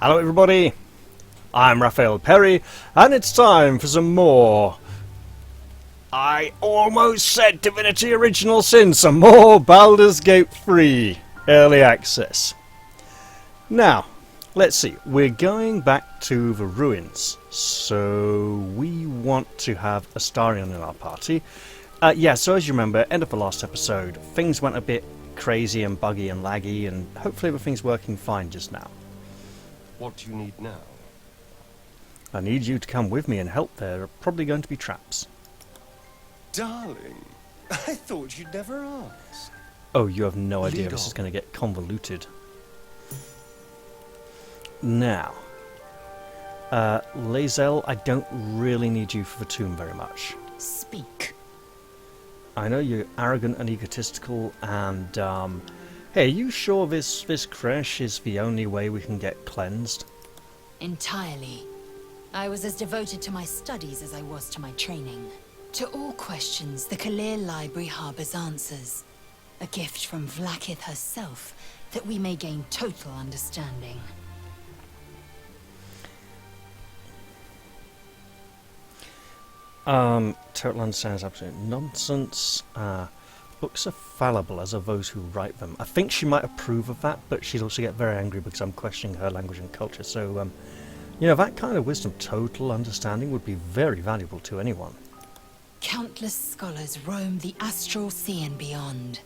Hello everybody, I'm Raphael Perry, and it's time for some more. I almost said Divinity Original Sin, some more Baldur's Gate 3 Early Access. Now, let's see, we're going back to the ruins, so we want to have Astarion in our party. So as you remember, end of the last episode, things went a bit crazy and buggy and laggy, and hopefully everything's working fine just now. What do you need now? I need you to come with me and help. There are probably going to be traps. Darling, I thought you'd never ask. Oh, you have no idea. Lead This on. is going to get convoluted. Now, Lae'zel, I don't really need you for the tomb very much. Speak. I know you're arrogant and egotistical, and hey, are you sure this crash is the only way we can get cleansed? Entirely. I was as devoted to my studies as I was to my training. To all questions, the Kalir Library harbors answers. A gift from Vlaakith herself, that we may gain total understanding. Total understanding is absolute nonsense. Books are fallible, as are those who write them. I think she might approve of that, but she'd also get very angry because I'm questioning her language and culture. So, you know, that kind of wisdom, total understanding, would be very valuable to anyone. Countless scholars roam the astral sea and beyond,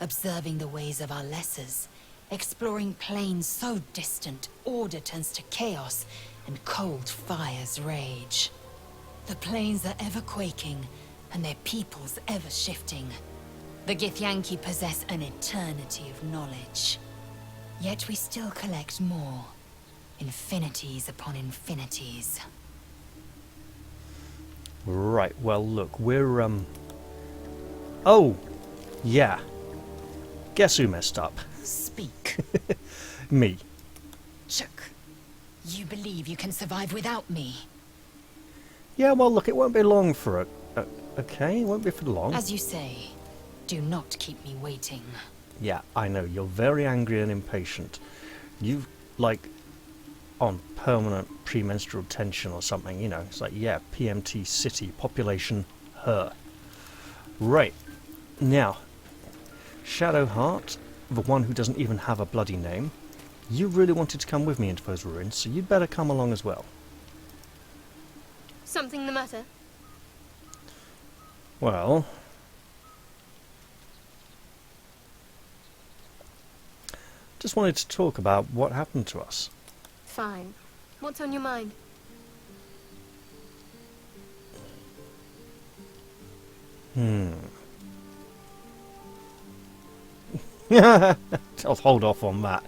observing the ways of our lessers, exploring planes so distant, order turns to chaos, and cold fires rage. The planes are ever quaking, and their peoples ever shifting. The Githyanki possess an eternity of knowledge. Yet we still collect more. Infinities upon infinities. Right, well look, we're, oh! Yeah. Guess who messed up? Speak. Me. Shook. You believe you can survive without me? Yeah, well look, it won't be long for it. Okay, it won't be for long. As you say, do not keep me waiting. Yeah, I know, you're very angry and impatient. You've, like, on permanent premenstrual tension or something, you know. It's like, yeah, PMT city, population, her. Right. Now, Shadowheart, the one who doesn't even have a bloody name, you really wanted to come with me into those ruins, so you'd better come along as well. Something the matter? Well, just wanted to talk about what happened to us. Fine. What's on your mind? I'll hold off on that.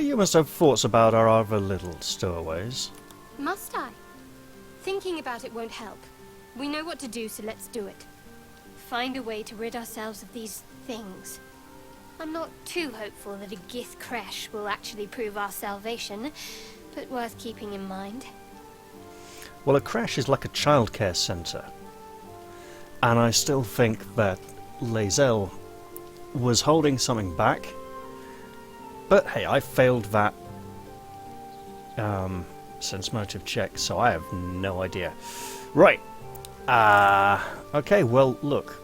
You must have thoughts about our other little stowaways. Must I? Thinking about it won't help. We know what to do, so let's do it. Find a way to rid ourselves of these things. I'm not too hopeful that a Gith crash will actually prove our salvation, but worth keeping in mind. Well, a crash is like a childcare centre. And I still think that Lae'zel was holding something back. But hey, I failed that sense motive check, so I have no idea. Right. Okay, well, look.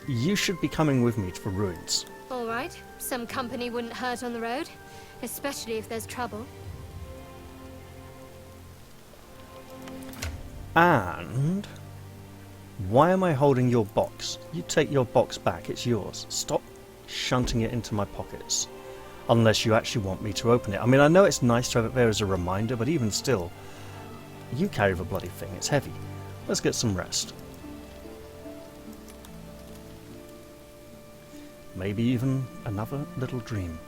You should be coming with me to the ruins. Alright, some company wouldn't hurt on the road, especially if there's trouble. And why am I holding your box? You take your box back, it's yours. Stop shunting it into my pockets. Unless you actually want me to open it. I mean, I know it's nice to have it there as a reminder, but even still, you carry the bloody thing, it's heavy. Let's get some rest. Maybe even another little dream.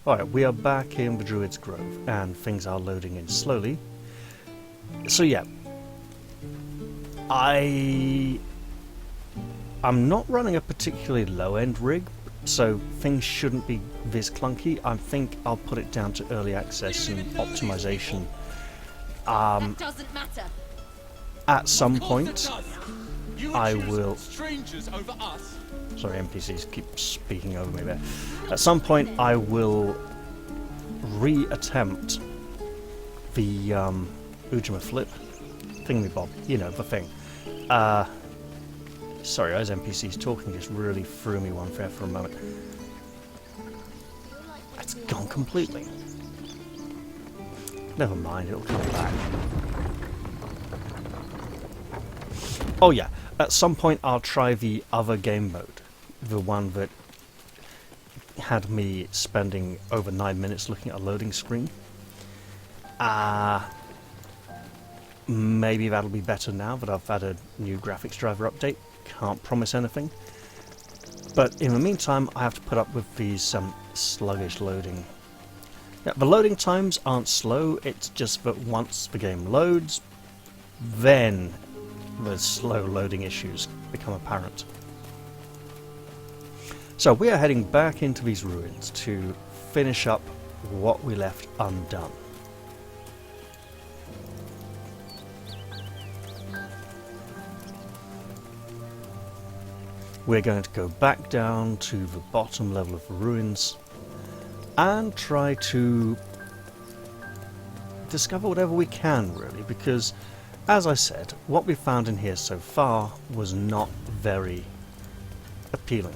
Alright, we are back in the Druid's Grove, and things are loading in slowly. So yeah, I'm not running a particularly low-end rig, so things shouldn't be this clunky. I think I'll put it down to early access and optimization That doesn't matter. at some point. You I accuse will... strangers over us? Sorry, NPCs keep speaking over me there. At some point, I will re-attempt the Ujima flip thingy-bob. You know, the thing. Sorry, those NPCs talking just really threw me one there for a moment. It's gone completely. Never mind, it'll come back. Oh yeah, at some point I'll try the other game mode. The one that had me spending over 9 minutes looking at a loading screen. Maybe that'll be better now that I've had a new graphics driver update. Can't promise anything. But in the meantime, I have to put up with these sluggish loading. Yeah, the loading times aren't slow, it's just that once the game loads, then the slow loading issues become apparent. So we are heading back into these ruins to finish up what we left undone. We're going to go back down to the bottom level of the ruins and try to discover whatever we can, really, because, as I said, what we found in here so far was not very appealing.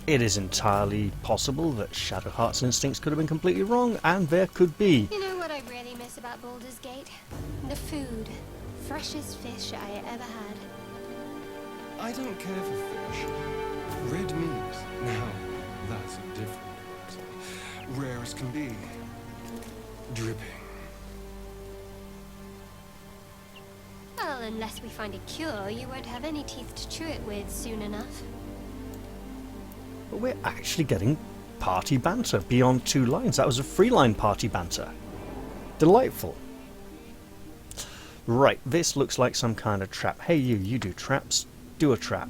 It is entirely possible that Shadowheart's instincts could have been completely wrong, and there could be... You know what I really miss about Baldur's Gate? The food. Freshest fish I ever had. I don't care for fish. Red meat, now that's a different matter. Rare as can be. Dripping. Well, unless we find a cure, you won't have any teeth to chew it with soon enough. But we're actually getting party banter beyond 2 lines. That was a 3-line party banter. Delightful. Right, this looks like some kind of trap. Hey you do traps. Do a trap.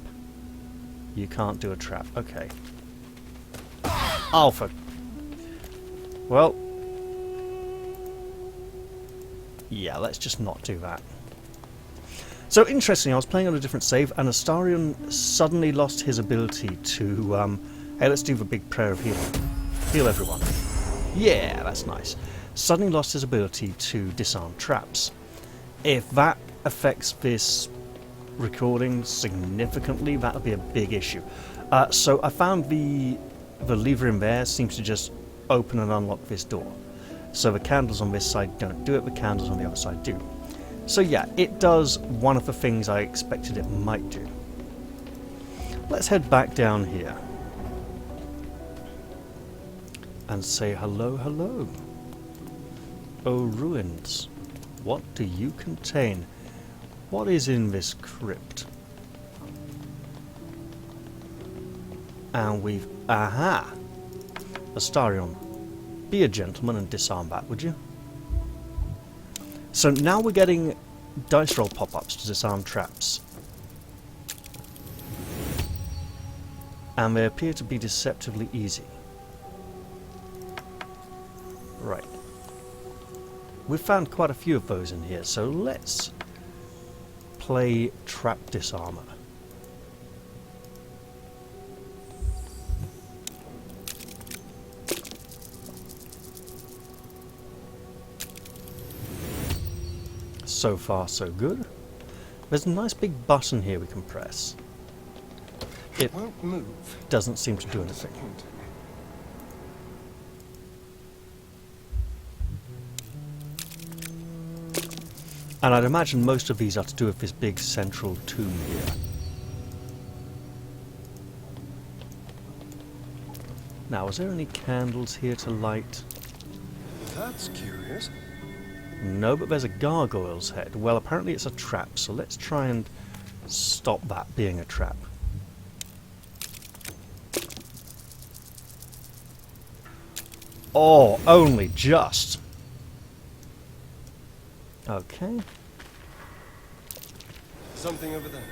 You can't do a trap. Okay. Alpha. Well. Yeah, let's just not do that. So, interesting, I was playing on a different save, and Astarion suddenly lost his ability to, hey, let's do the big prayer of healing. Heal everyone. Yeah, that's nice. Suddenly lost his ability to disarm traps. If that affects this recording significantly, that'll be a big issue. So I found the lever in there seems to just open and unlock this door. So the candles on this side don't do it, the candles on the other side do. So yeah, it does one of the things I expected it might do. Let's head back down here and say hello, hello. Oh, ruins. What do you contain? What is in this crypt? And we've... Aha! Astarion, be a gentleman and disarm that, would you? So now we're getting dice roll pop-ups to disarm traps. And they appear to be deceptively easy. Right. We've found quite a few of those in here, so let's play Trap Disarmer. So far, so good. There's a nice big button here we can press. It won't move. Doesn't seem to do anything. And I'd imagine most of these are to do with this big central tomb here. Now, is there any candles here to light? That's curious. No, but there's a gargoyle's head. Well, apparently it's a trap, so let's try and stop that being a trap. Oh, only just. Okay. Something over there.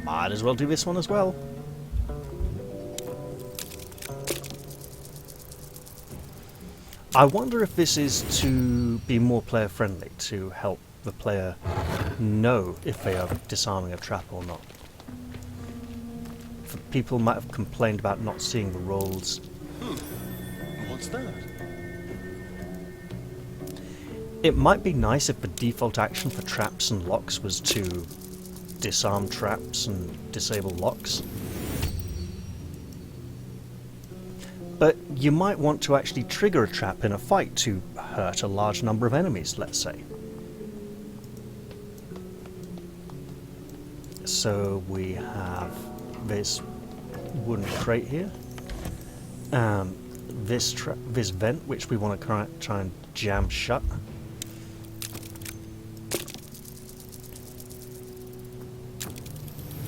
Might as well do this one as well. I wonder if this is to be more player friendly, to help the player know if they are disarming a trap or not. People might have complained about not seeing the rolls. What's that? It might be nice if the default action for traps and locks was to disarm traps and disable locks. But you might want to actually trigger a trap in a fight to hurt a large number of enemies, let's say. So we have this wooden crate here. This vent, which we want to try and jam shut.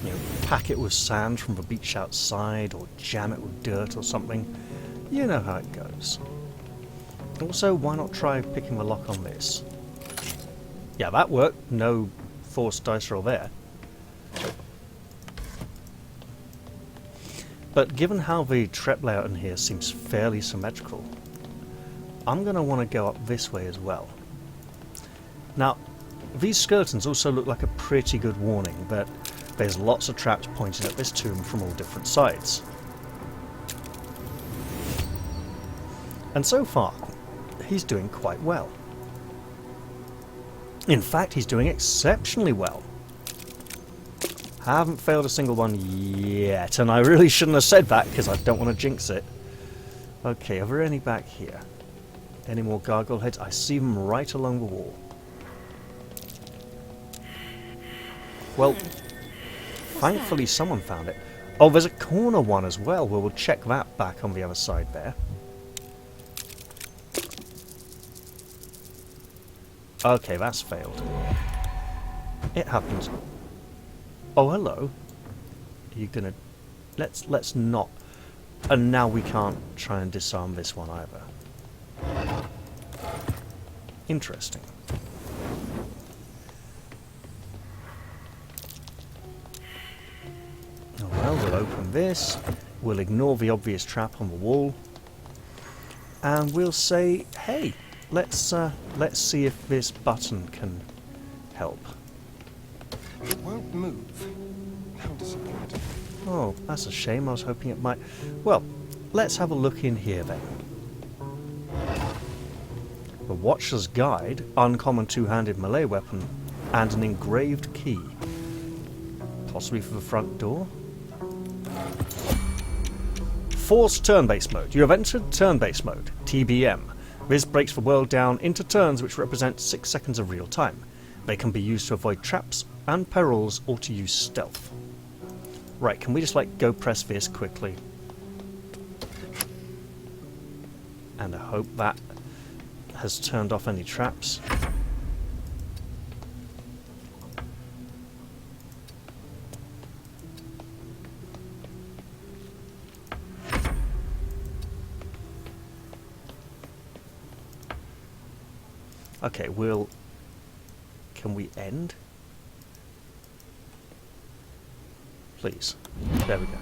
You know, pack it with sand from the beach outside, or jam it with dirt or something. You know how it goes. Also, why not try picking the lock on this? Yeah, that worked. No forced dice roll there. But given how the trap layout in here seems fairly symmetrical, I'm going to want to go up this way as well. Now, these skeletons also look like a pretty good warning that there's lots of traps pointing at this tomb from all different sides. And so far, he's doing quite well. In fact, he's doing exceptionally well. Haven't failed a single one yet, and I really shouldn't have said that because I don't want to jinx it. Okay, are there any back here? Any more gargoyle heads? I see them right along the wall. Well, thankfully someone found it. Oh, there's a corner one as well. Well, we'll check that back on the other side there. Okay, that's failed. It happens. Oh, hello. Are you gonna... Let's not... And now we can't try and disarm this one either. Interesting. Oh, well, we'll open this. We'll ignore the obvious trap on the wall. And we'll say, hey, let's see if this button can help. It won't move. How disappointing. Oh, that's a shame. I was hoping it might... Well, let's have a look in here then. The Watcher's Guide, uncommon two-handed melee weapon, and an engraved key. Possibly for the front door? Forced turn-based mode. You have entered turn-based mode, TBM. This breaks the world down into turns which represent 6 seconds of real time. They can be used to avoid traps and perils or to use stealth. Right, can we just go press this quickly? And I hope that has turned off any traps. Okay, can we end? Please. There we go.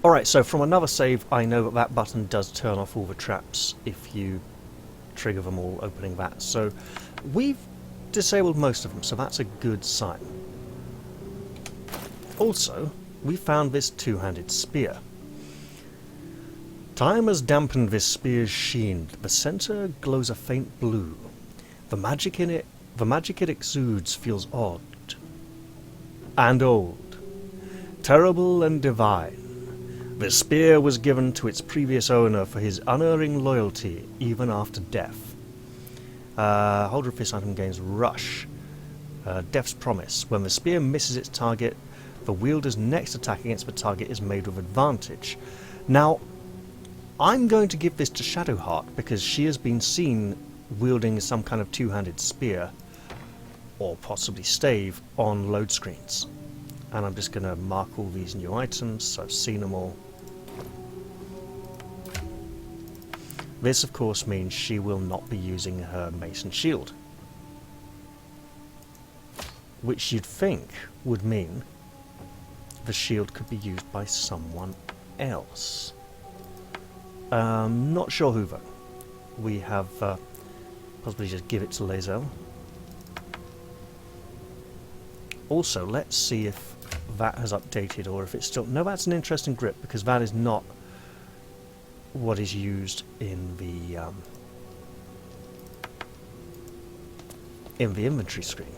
Alright, so from another save, I know that that button does turn off all the traps if you trigger them all, opening that. So we've disabled most of them, so that's a good sign. Also, we found this two-handed spear. Time has dampened this spear's sheen. The center glows a faint blue. The magic it exudes feels odd and old, terrible and divine. The spear was given to its previous owner for his unerring loyalty even after death. Holder of this item gains rush. Death's promise. When the spear misses its target, the wielder's next attack against the target is made with advantage. Now, I'm going to give this to Shadowheart because she has been seen wielding some kind of two-handed spear or possibly stave on load screens. And I'm just going to mark all these new items so I've seen them all. This of course means she will not be using her mace and shield, which you'd think would mean the shield could be used by someone else. Not sure who though. We have Possibly just give it to Lae'zel. Also, let's see if that has updated or if it's still... No, that's an interesting grip because that is not what is used in the inventory screen.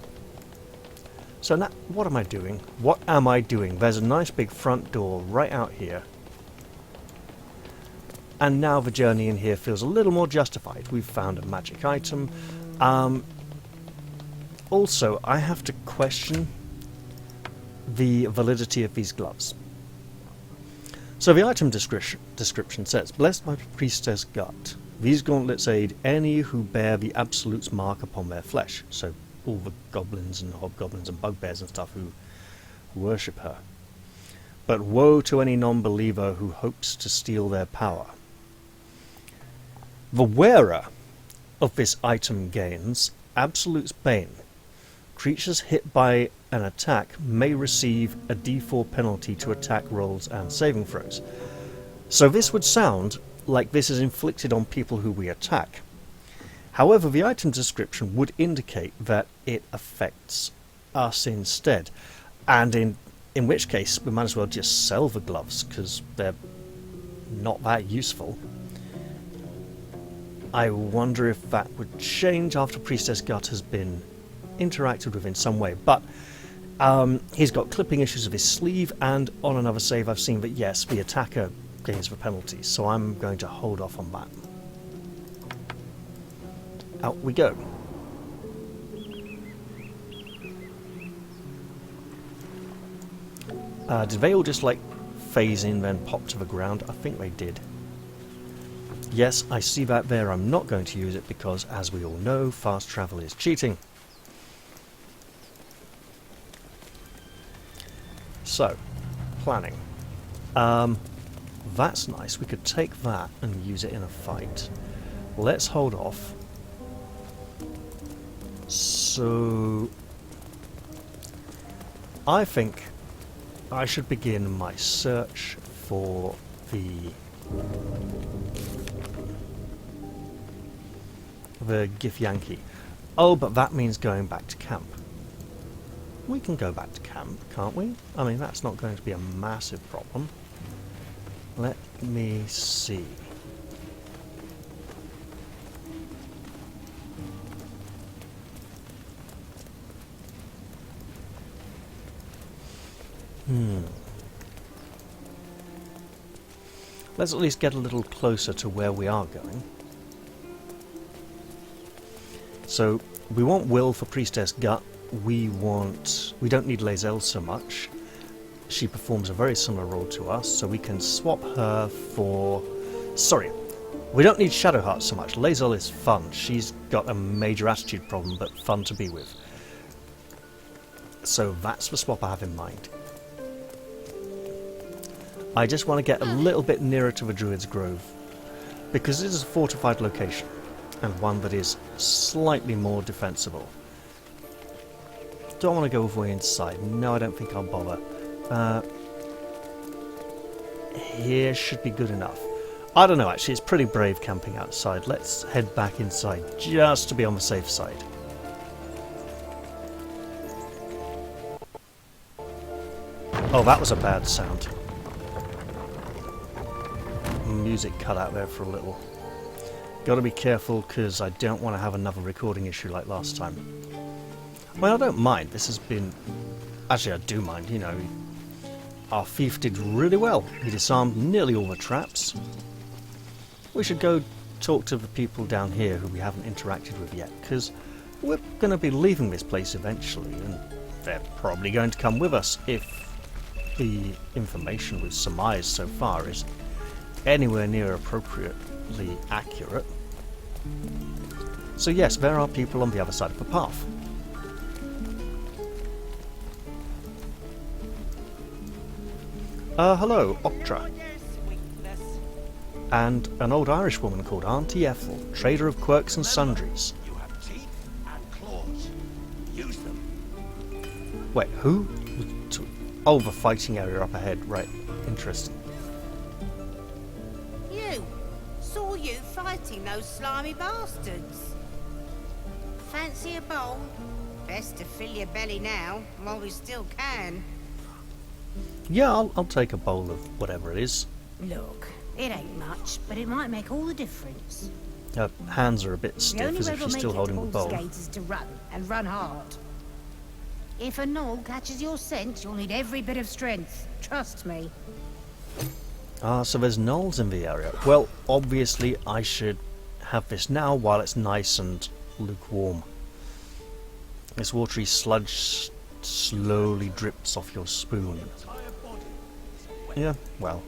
So now, what am I doing? What am I doing? There's a nice big front door right out here. And now the journey in here feels a little more justified. We've found a magic item. Also, I have to question the validity of these gloves. So the item description says, "Blessed by Priestess Gut, these gauntlets aid any who bear the Absolute's mark upon their flesh." So all the goblins and hobgoblins and bugbears and stuff who worship her. "But woe to any non-believer who hopes to steal their power. The wearer of this item gains Absolute's Bane. Creatures hit by an attack may receive a d4 penalty to attack rolls and saving throws." So this would sound like this is inflicted on people who we attack. However, the item description would indicate that it affects us instead. And in which case, we might as well just sell the gloves, because they're not that useful. I wonder if that would change after Priestess Gut has been interacted with in some way. But he's got clipping issues of his sleeve, and on another save I've seen that yes, the attacker gains the penalty, so I'm going to hold off on that. Out we go. Did they all just like phase in then pop to the ground? I think they did. Yes, I see that there. I'm not going to use it because, as we all know, fast travel is cheating. So, planning. That's nice. We could take that and use it in a fight. Let's hold off. So, I think I should begin my search for the Githyanki. Oh, but that means going back to camp. We can go back to camp, can't we? I mean, that's not going to be a massive problem. Let me see. Let's at least get a little closer to where we are going. So, we want Will for Priestess Gut. We don't need Lae'zel so much. She performs a very similar role to us, so we can swap her for... Sorry, we don't need Shadowheart so much. Lae'zel is fun. She's got a major attitude problem, but fun to be with. So that's the swap I have in mind. I just want to get a little bit nearer to the Druid's Grove, because it is a fortified location, and one that is slightly more defensible. Do I want to go all the way inside? No, I don't think I'll bother. Here should be good enough. I don't know, actually, it's pretty brave camping outside. Let's head back inside, just to be on the safe side. Oh, that was a bad sound. Music cut out there for a little. Gotta be careful, because I don't want to have another recording issue like last time. Well, I don't mind. This has been... Actually, I do mind, you know. Our thief did really well. He disarmed nearly all the traps. We should go talk to the people down here who we haven't interacted with yet, because we're going to be leaving this place eventually, and they're probably going to come with us if the information we've surmised so far is anywhere near appropriately accurate. So yes, there are people on the other side of the path. Hello, Octra. And an old Irish woman called Auntie Ethel, trader of quirks and sundries. You have teeth and claws. Use them. Wait, who? Oh, the fighting area up ahead. Right, interesting. You! Saw you fighting those slimy bastards. fancy a bowl? Best to fill your belly now, while we still can. Yeah, I'll take a bowl of whatever it is. Look, it ain't much, but it might make all the difference. Her hands are a bit The stiff only as way if we'll she's make still it holding to the bowl. Skates is to run, and run hard. If a gnoll catches your scent, you'll need every bit of strength. Trust me. Ah, so there's gnolls in the area. Well, obviously I should have this now while it's nice and lukewarm. This watery sludge slowly drips off your spoon. Yeah, well.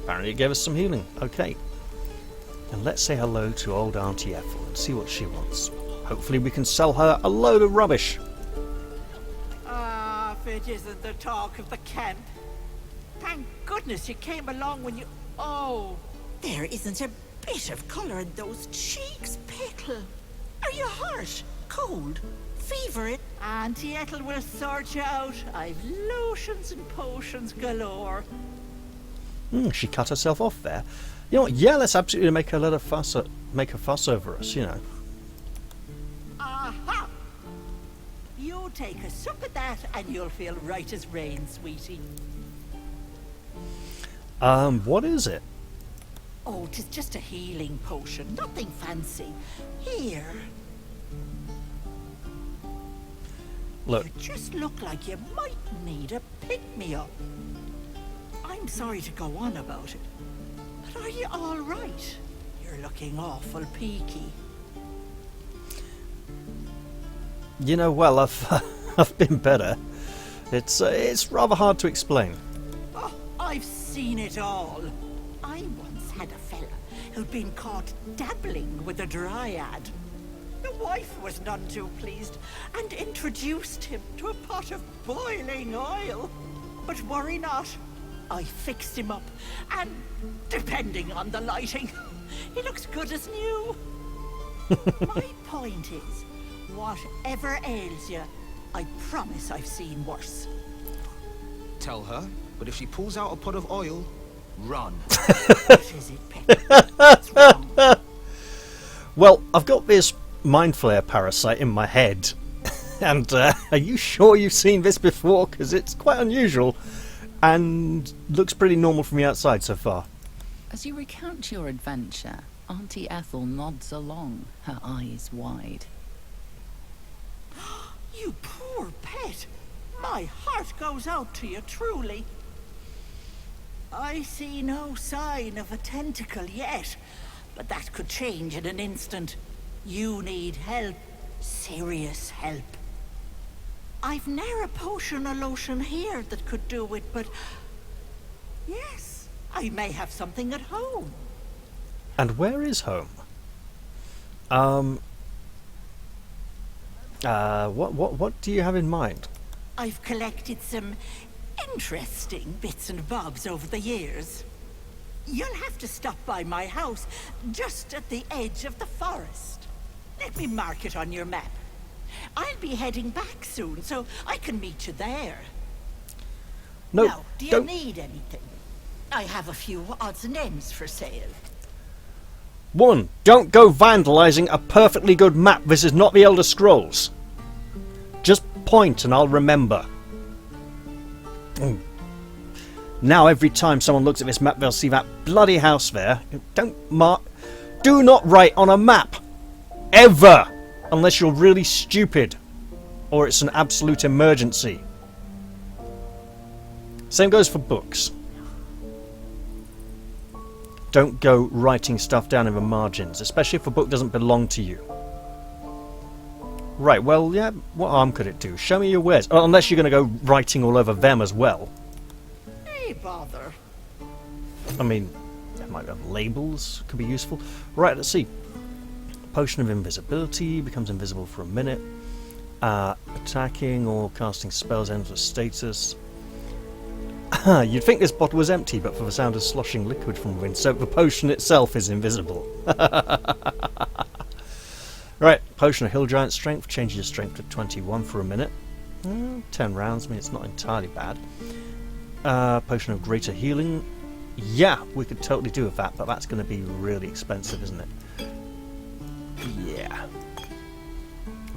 Apparently it gave us some healing. Okay. And let's say hello to old Auntie Ethel and see what she wants. Hopefully we can sell her a load of rubbish. Ah, if it isn't the talk of the camp. Thank goodness you came along when you... Oh, there isn't a bit of colour in those cheeks, Pickle. Are you hurt? Cold? Fever? Auntie Ethel will sort you out. I've lotions and potions galore. She cut herself off there. You know what? Yeah, let's absolutely make a fuss over us, you know. Aha! You take a sup of that and you'll feel right as rain, sweetie. What is it? Oh, 'tis just a healing potion, nothing fancy. Here. Look, You just look like you might need a pick-me-up. I'm sorry to go on about it, but are you all right? You're looking awful peaky. you know, well, I've been better. It's rather hard to explain. Oh, I've seen it all. I once had a fella who'd been caught dabbling with a dryad. The wife was none too pleased and introduced him to a pot of boiling oil. But worry not, I fixed him up, and depending on the lighting, he looks good as new. My point is, whatever ails you, I promise I've seen worse. Tell her, but if she pulls out a pot of oil, run. What is it, Peck? What's wrong? Well, I've got this mindflayer parasite in my head. And are you sure you've seen this before? Because it's quite unusual and looks pretty normal from the outside so far. As you recount your adventure, Auntie Ethel nods along, her eyes wide. You poor pet. My heart goes out to you, truly. I see no sign of a tentacle yet, but that could change in an instant. You need help. Serious help. I've ne'er a potion or lotion here that could do it, but... yes, I may have something at home. And where is home? What do you have in mind? I've collected some interesting bits and bobs over the years. You'll have to stop by my house, just at the edge of the forest. Let me mark it on your map. I'll be heading back soon, so I can meet you there. No, Now, do you don't. need anything? I have a few odds and ends for sale. 1. Don't go vandalising a perfectly good map. This is not the Elder Scrolls. Just point and I'll remember. Now every time someone looks at this map, they'll see that bloody house there. Don't mark. Do not write on a map. Ever. Unless you're really stupid. Or it's an absolute emergency. Same goes for books. Don't go writing stuff down in the margins, especially if a book doesn't belong to you. Right, well, yeah, what harm could it do? Show me your wares. Oh, unless you're going to go writing all over them as well. Hey, bother. I mean, there might have labels, could be useful. Right, let's see. Potion of invisibility, becomes invisible for a minute. Attacking or casting spells ends with status. You'd think this bottle was empty, but for the sound of sloshing liquid from within, so the potion itself is invisible. Right, potion of hill giant strength, changes your strength to 21 for a minute. 10 rounds, I mean it's not entirely bad. Potion of greater healing. Yeah, we could totally do with that, but that's going to be really expensive, isn't it? Yeah.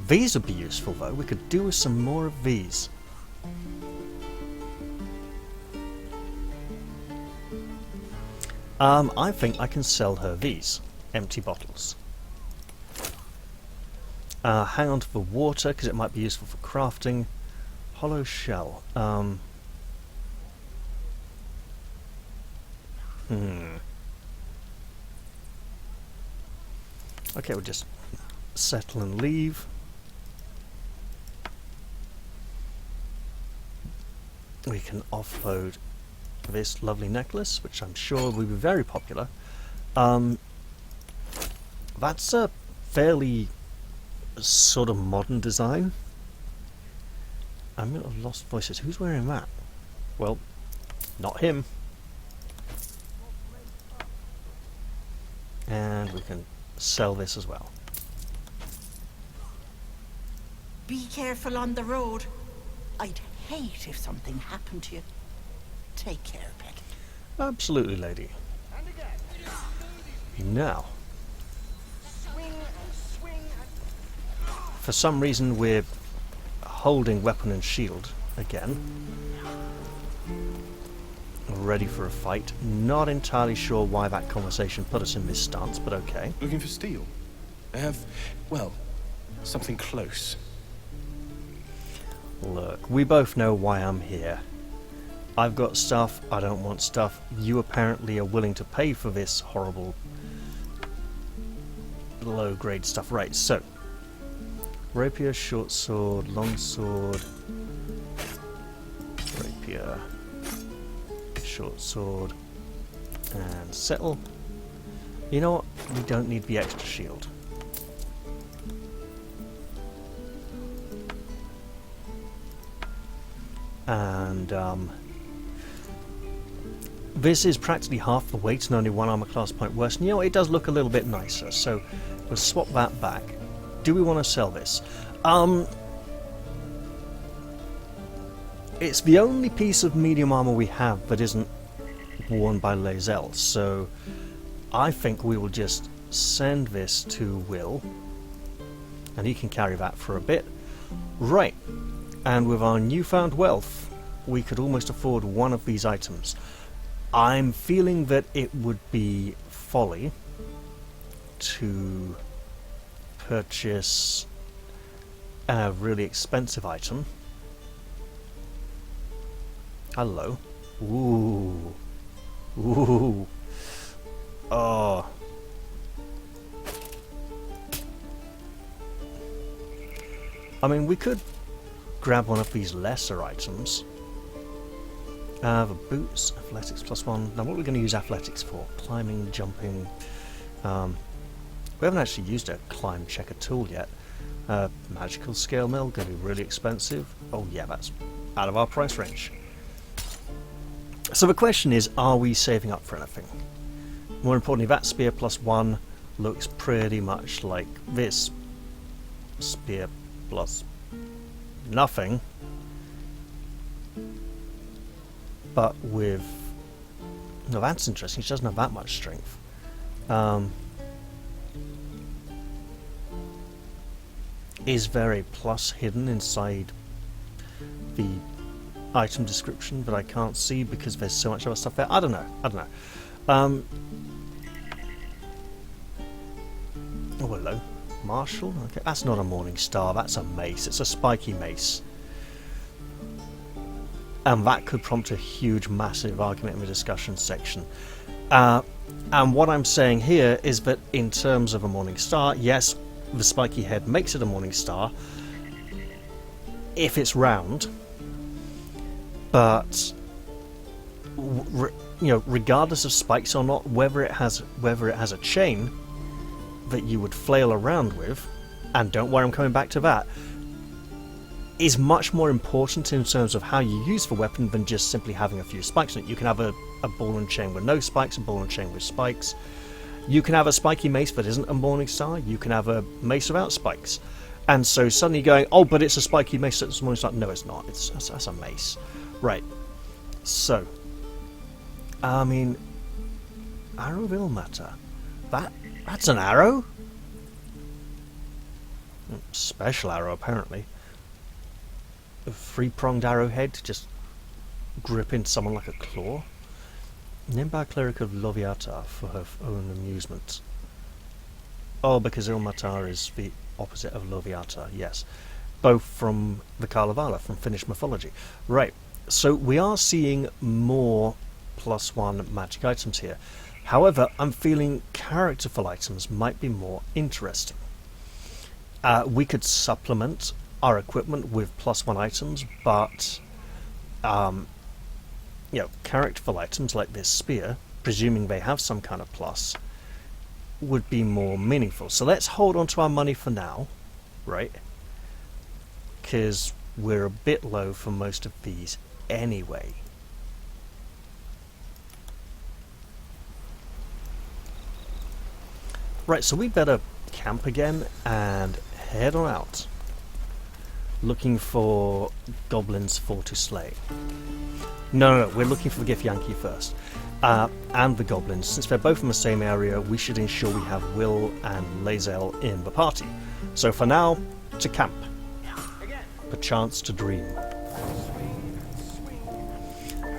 These would be useful though. We could do with some more of these. I think I can sell her these empty bottles. Hang on to the water because it might be useful for crafting. Hollow shell. Okay, we'll just settle and leave. We can offload this lovely necklace, which I'm sure will be very popular. That's a fairly sort of modern design. I'm going to have lost voices. Who's wearing that? Well, not him. And we can sell this as well. Be careful on the road. I'd hate if something happened to you. Take care, pet. Absolutely, lady. Now, for some reason we're holding weapon and shield again. Ready for a fight. Not entirely sure why that conversation put us in this stance, but okay. Looking for steel? I have, well, something close. Look, we both know why I'm here. I've got stuff, I don't want stuff. You apparently are willing to pay for this horrible low-grade stuff. Right, so rapier, short sword, long sword, rapier, short sword, and settle. You know what? We don't need the extra shield. And this is practically half the weight and only one armor class point worse. And you know, it does look a little bit nicer, so we'll swap that back. Do we want to sell this? It's the only piece of medium armor we have that isn't worn by Lae'zel, so I think we will just send this to Will, and he can carry that for a bit. Right, and with our newfound wealth, we could almost afford one of these items. I'm feeling that it would be folly to purchase a really expensive item. Hello. Ooh. Ooh. Oh. I mean, we could grab one of these lesser items. The boots, athletics +1. Now, what are we going to use athletics for? Climbing, jumping. We haven't actually used a climb checker tool yet. Magical scale mill, going to be really expensive. Oh yeah, that's out of our price range. So the question is, are we saving up for anything? More importantly, that spear +1 looks pretty much like this spear plus nothing, but with... No, that's interesting. She doesn't have that much strength. Is there a plus hidden inside the item description that I can't see because there's so much other stuff there? I don't know. Oh, hello. Marshall? Okay, that's not a morning star, that's a mace. It's a spiky mace. And that could prompt a huge, massive argument in the discussion section. And what I'm saying here is that in terms of a morning star, yes, the spiky head makes it a morning star if it's round, but you know, regardless of spikes or not, whether it has a chain that you would flail around with, and don't worry, I'm coming back to that, is much more important in terms of how you use the weapon than just simply having a few spikes in it. You can have a ball and chain with no spikes, a ball and chain with spikes. You can have a spiky mace that isn't a morning star. You can have a mace without spikes. And so suddenly going, oh, but it's a spiky mace that's a morning star. No, it's not. That's a mace. Right. So, I mean, arrow will matter. That's an arrow? Special arrow, apparently. A three-pronged arrowhead, just gripping someone like a claw. Named by a cleric of Loviata for her own amusement. Oh, because Ilmatar is the opposite of Loviata, yes. Both from the Kalevala, from Finnish mythology. Right, so we are seeing more +1 magic items here. However, I'm feeling characterful items might be more interesting. We could supplement our equipment with +1 items, but you know, characterful items like this spear, presuming they have some kind of plus, would be more meaningful. So let's hold on to our money for now, right? Because we're a bit low for most of these anyway. Right, so we better camp again and head on out, looking for goblins for to slay. No, we're looking for the Githyanki first. And the goblins. Since they're both in the same area, we should ensure we have Will and Lae'zel in the party. So for now, to camp. Perchance to dream.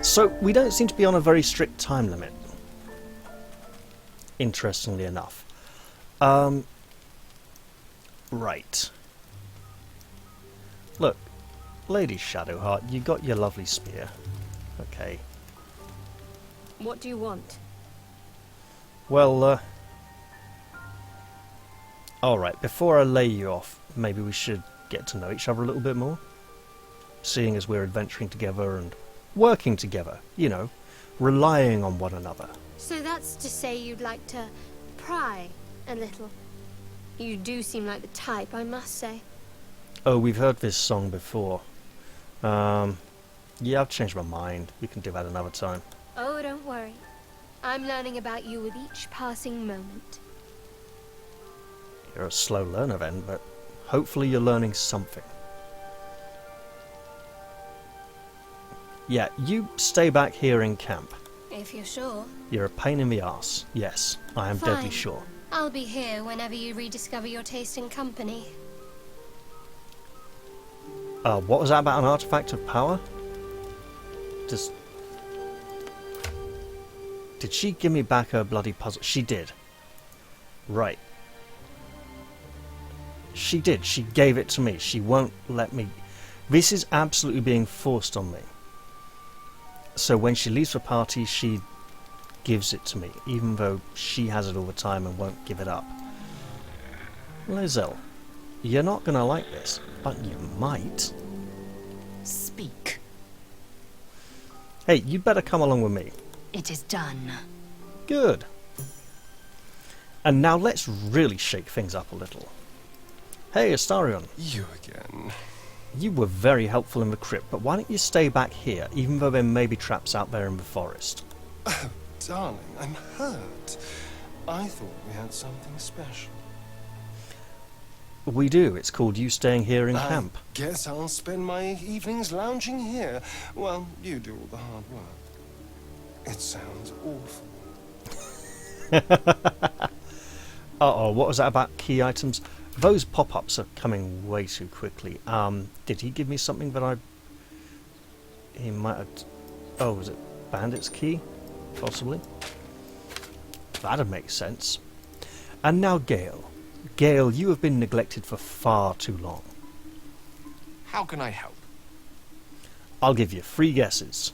So we don't seem to be on a very strict time limit. Interestingly enough. Right. Look, Lady Shadowheart, you got your lovely spear. Okay. What do you want? Well, alright, before I lay you off, maybe we should get to know each other a little bit more. Seeing as we're adventuring together and working together, you know, relying on one another. So that's to say you'd like to pry a little. You do seem like the type, I must say. Oh, we've heard this song before. Yeah, I've changed my mind. We can do that another time. Oh, don't worry. I'm learning about you with each passing moment. You're a slow learner then, but hopefully you're learning something. Yeah, you stay back here in camp. If you're sure. You're a pain in the arse. Yes, I am deadly sure. I'll be here whenever you rediscover your taste in company. What was that about an artifact of power? Did she give me back her bloody puzzle? She did. Right. She did. She gave it to me. She won't let me. This is absolutely being forced on me. So when she leaves the party, she gives it to me, even though she has it all the time and won't give it up. Lae'zel, you're not going to like this, but you might. Speak. Hey, you'd better come along with me. It is done. Good. And now let's really shake things up a little. Hey, Astarion. You again. You were very helpful in the crypt, but why don't you stay back here, even though there may be traps out there in the forest? Oh, darling, I'm hurt. I thought we had something special. We do. It's called you staying here in camp. Guess I'll spend my evenings lounging here while you do all the hard work. It sounds awful. Uh-oh, what was that about key items? Those pop-ups are coming way too quickly. Did he give me something that he might have... Oh, was it Bandit's key? Possibly. That'd make sense. And now Gale. Gale, you have been neglected for far too long. How can I help? I'll give you 3 guesses.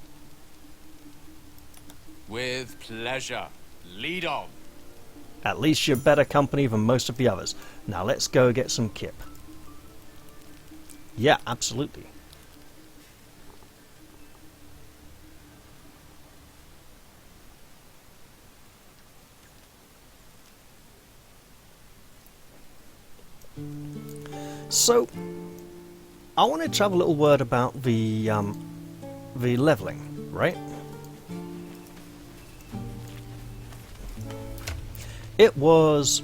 With pleasure. Lead on. At least you're better company than most of the others. Now let's go get some kip. Yeah, absolutely. So, I wanted to have a little word about the leveling, right? It was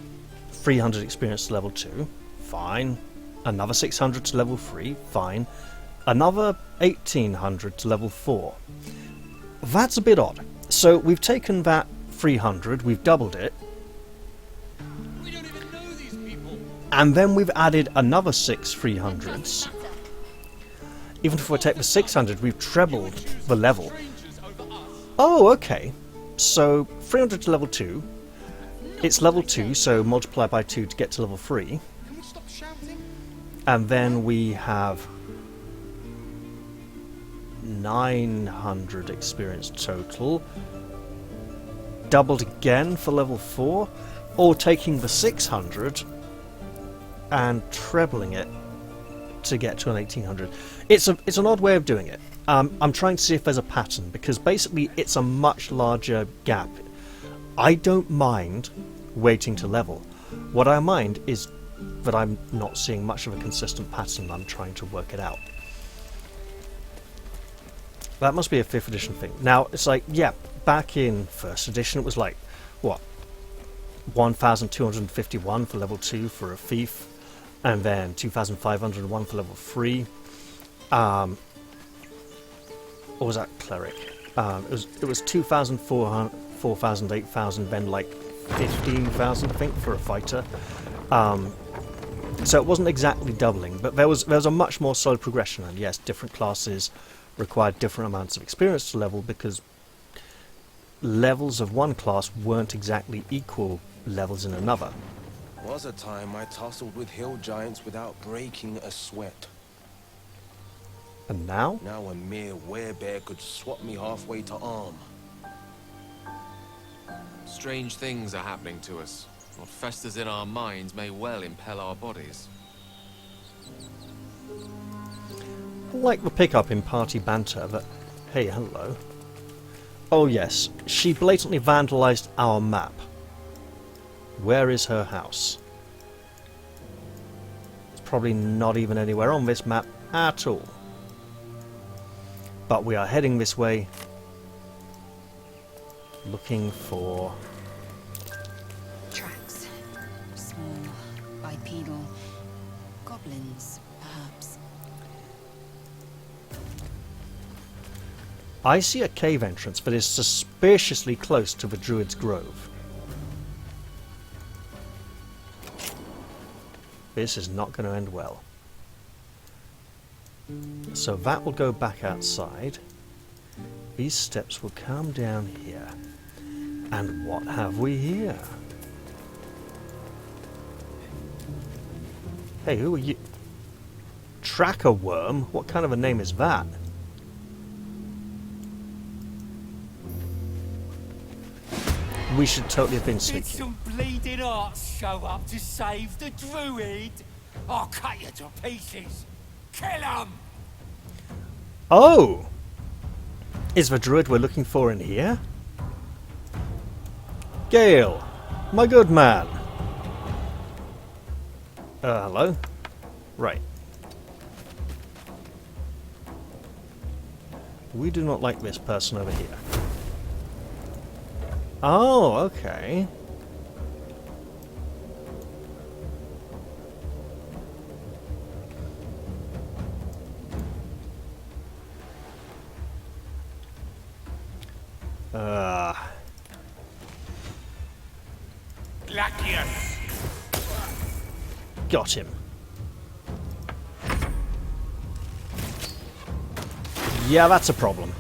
300 experience to level 2, fine. Another 600 to level 3, fine. Another 1800 to level 4. That's a bit odd. So we've taken that 300, we've doubled it. We don't even know these people. And then we've added another 6 300s. Even if we take the 600, we've trebled the level. Oh, okay. So 300 to level 2. It's level 2, so multiply by 2 to get to level 3. And then we have 900 experience total. Doubled again for level 4. Or taking the 600 and trebling it to get to an 1800. It's an odd way of doing it. I'm trying to see if there's a pattern, because basically it's a much larger gap. I don't mind waiting to level. What I mind is that I'm not seeing much of a consistent pattern. I'm trying to work it out. That must be a 5th edition thing. Now, it's like, yeah, back in 1st edition it was like, what, 1,251 for level 2 for a thief, and then 2,501 for level 3. Or was that cleric? It was 2,400, 4,000, 8,000, then like 15,000 I think for a fighter. So it wasn't exactly doubling, but there was a much more solid progression. And yes, different classes required different amounts of experience to level, because levels of one class weren't exactly equal levels in another. Was a time I tussled with hill giants without breaking a sweat. And now? Now a mere werebear could swap me halfway to arm. Strange things are happening to us. What festers in our minds may well impel our bodies. Like the pickup in party banter that... Hey, hello. Oh yes, she blatantly vandalized our map. Where is her house? It's probably not even anywhere on this map at all. But we are heading this way, looking for... Tracks. Small, bipedal. Goblins, perhaps. I see a cave entrance that is suspiciously close to the Druid's Grove. This is not going to end well. So that will go back outside. These steps will come down here. And what have we here? Hey, who are you? Tracker worm? What kind of a name is that? We should totally have been Did speaking. some bleeding arts show up to save the druid? I'll cut you to pieces. Kill him! Oh! Is the druid we're looking for in here? Gale, my good man. Hello? Right. We do not like this person over here. Oh, okay. Got him. Yeah, that's a problem.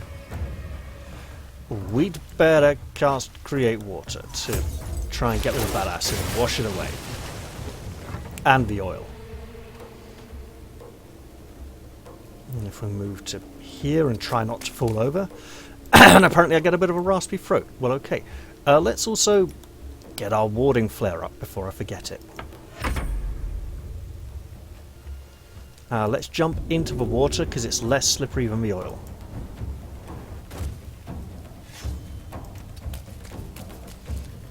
We'd better cast Create Water to try and get rid of that acid and wash it away. And the oil. And if we move to here and try not to fall over. And apparently I get a bit of a raspy throat. Well, okay. Let's also get our warding flare up before I forget it. Let's jump into the water because it's less slippery than the oil.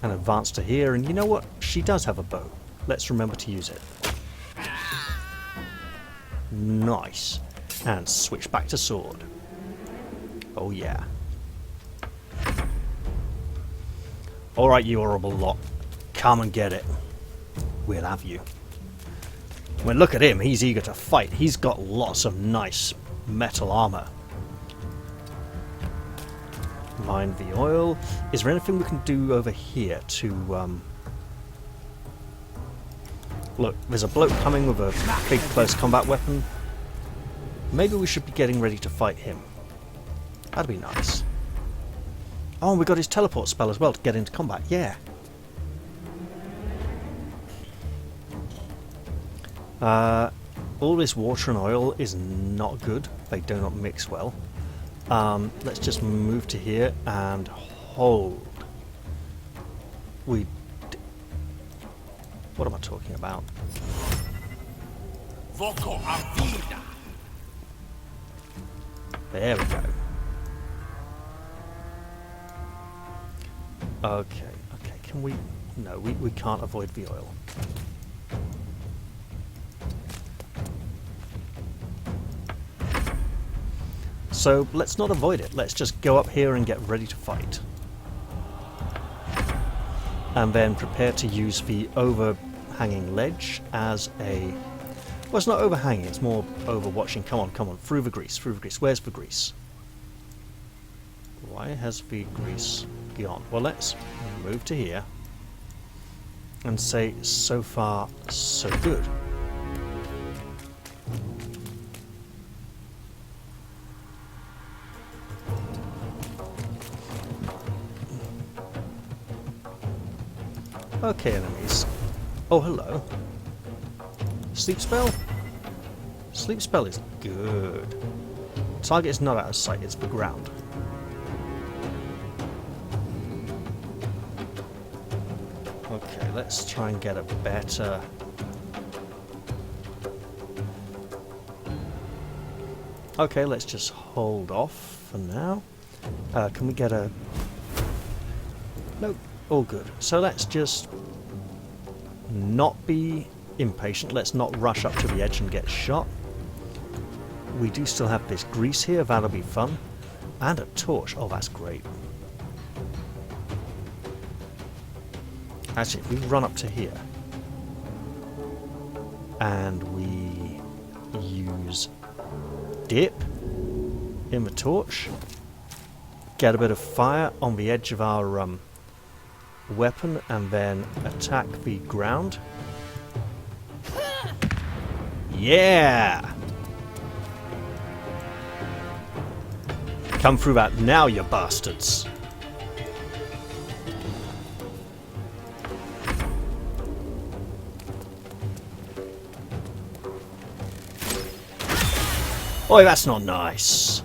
And advance to here, and you know what? She does have a bow. Let's remember to use it. Nice. And switch back to sword. Oh yeah. Alright, you horrible lot. Come and get it. We'll have you. I mean, look at him. He's eager to fight. He's got lots of nice metal armor. Mine the oil. Is there anything we can do over here to Look, there's a bloke coming with a big close combat weapon. Maybe we should be getting ready to fight him. That'd be nice. Oh, and we got his teleport spell as well to get into combat. Yeah. All this water and oil is not good. They do not mix well. Let's just move to here and hold. What am I talking about? Voco Avida. There we go. Okay, can we... No, we can't avoid the oil. So let's not avoid it, let's just go up here and get ready to fight. And then prepare to use the overhanging ledge as a... Well, it's not overhanging, it's more overwatching. Come on, through the grease. Where's the grease? Why has the grease gone? Well, let's move to here and say, so far, so good. Okay, enemies. Oh, hello. Sleep spell? Sleep spell is good. Target is not out of sight, it's the ground. Okay, let's try and get a better... Okay, let's just hold off for now. Can we get a... Nope, all good. So let's just not be impatient. Let's not rush up to the edge and get shot. We do still have this grease here, that'll be fun. And a torch, oh that's great. Actually, if we run up to here and we use dip in the torch, get a bit of fire on the edge of our weapon and then attack the ground. Yeah! Come through that now, you bastards! Oi, that's not nice.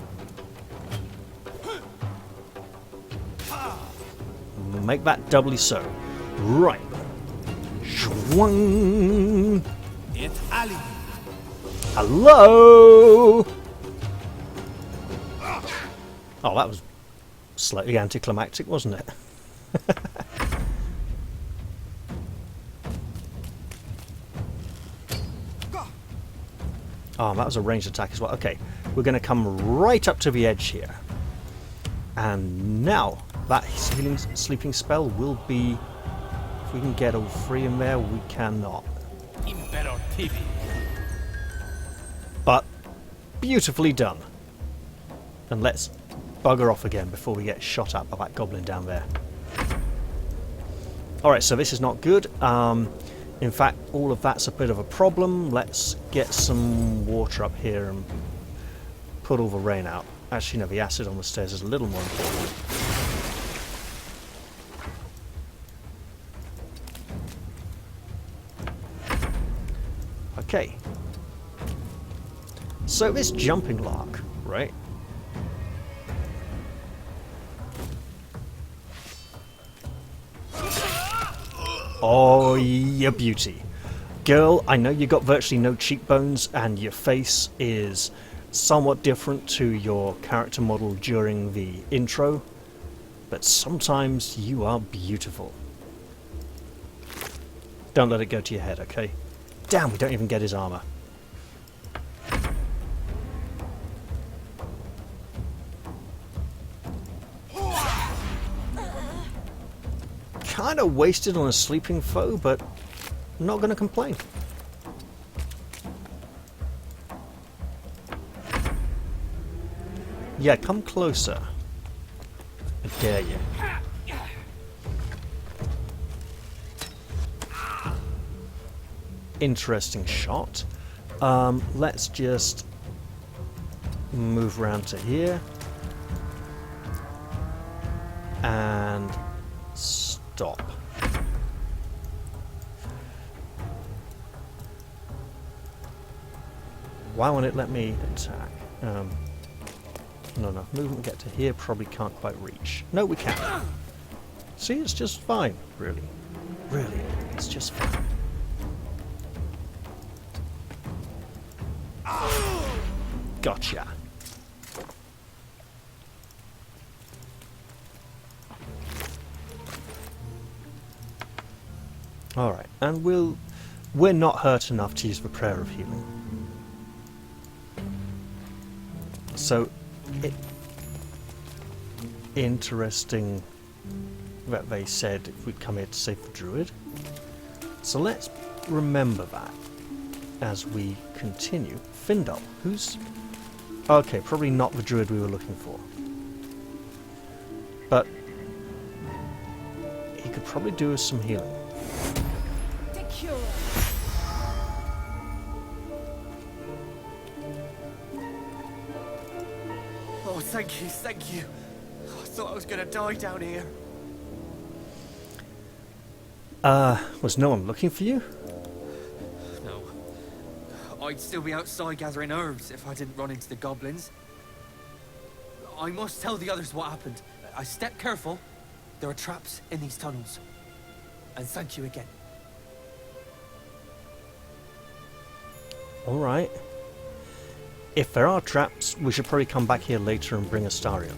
Make that doubly so. Right. Shwung. Hello. Oh, that was slightly anticlimactic, wasn't it? Oh, that was a ranged attack as well. Okay, we're going to come right up to the edge here. And now, that healing sleeping spell will be... If we can get all three in there, we cannot. But, beautifully done. And let's bugger off again before we get shot at by that goblin down there. Alright, so this is not good. In fact, all of that's a bit of a problem. Let's get some water up here and put all the rain out. Actually, no, the acid on the stairs is a little more important. Okay. So this jumping lark, right? Oh, you beauty. Girl, I know you got virtually no cheekbones and your face is somewhat different to your character model during the intro, but sometimes you are beautiful. Don't let it go to your head, okay? Damn, we don't even get his armor. Kind of wasted on a sleeping foe, but not going to complain. Yeah, come closer. I dare you. interesting shot. Let's just move around to here and stop. Why won't it let me attack? Not enough movement to get to here, probably can't quite reach. No, we can. See, it's just fine, really. Really, it's just fine. Gotcha. Alright, and we're not hurt enough to use the prayer of healing. So, interesting that they said we'd come here to save the druid. So let's remember that as we continue. Findel, who's... Okay, probably not the druid we were looking for. But he could probably do us some healing. Oh, thank you, thank you. I thought I was gonna die down here. Was no one looking for you? No. I'd still be outside gathering herbs if I didn't run into the goblins. I must tell the others what happened. I step careful. There are traps in these tunnels. And thank you again. Alright. If there are traps, we should probably come back here later and bring Astarion.